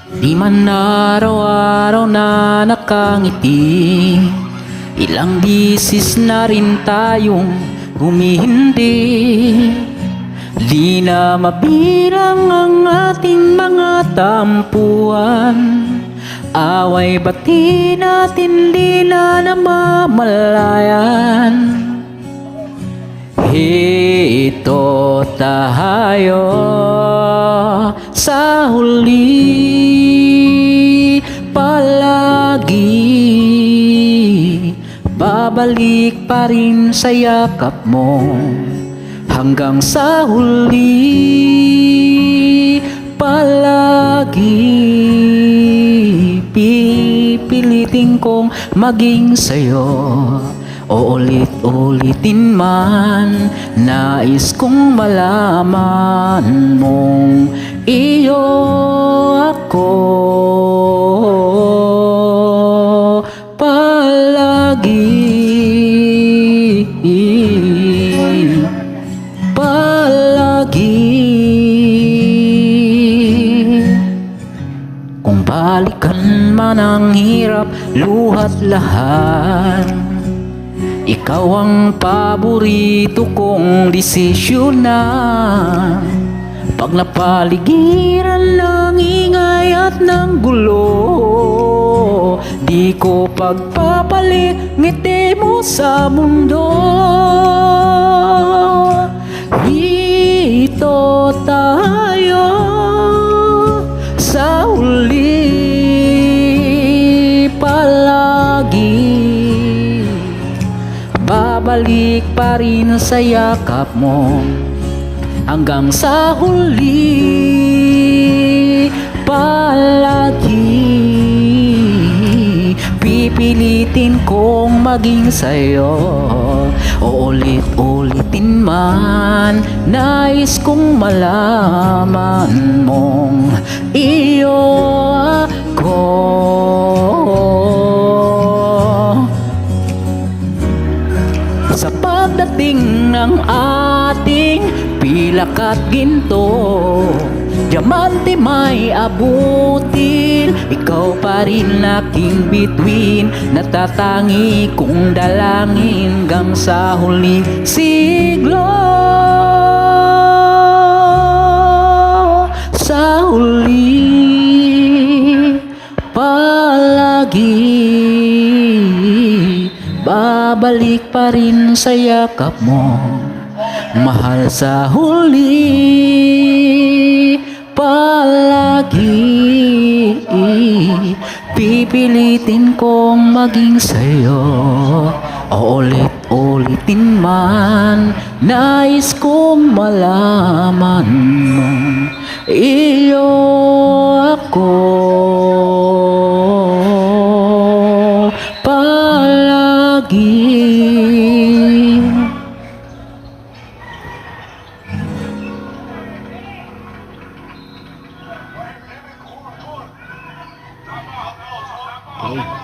Di man araw-araw na nakangiti, ilang bisis na rin tayong humihindi. Di na mabilang ang ating mga tampuan, away bati natin di na namamalayan. Ito tayo sa huli palagi, babalik pa rin sa yakap mo hanggang sa huli palagi. Pipilitin kong maging sa'yo, uulit-ulitin man, nais kong malaman mong iyo ako palagi. Palagi. Kung balikan man ang hirap, luhat lahat, ikaw ang paborito kong desisyon na. Pag napaligiran ng ingay at ng gulo, di ko pagpapalit ngiti mo sa mundo. Dito tayo sa huli palagi, babalik pa rin sa yakap mo hanggang sa huli palagi. Pipilitin kong maging sa'yo, uulit-ulitin man, nais kong malaman mong iyo ako. Sa pagdating ng ating pilak at ginto, diamante may abutin, ikaw pa rin aking bituin, natatangi kong dalangin hanggang sa huling siglo. Sa huli palagi, babalik pa rin sa yakap mo, mahal sa huli palagi. Pipilitin kong maging sa'yo, uulit-ulitin man, nais kong malaman mong iyo ako palagi. Okay.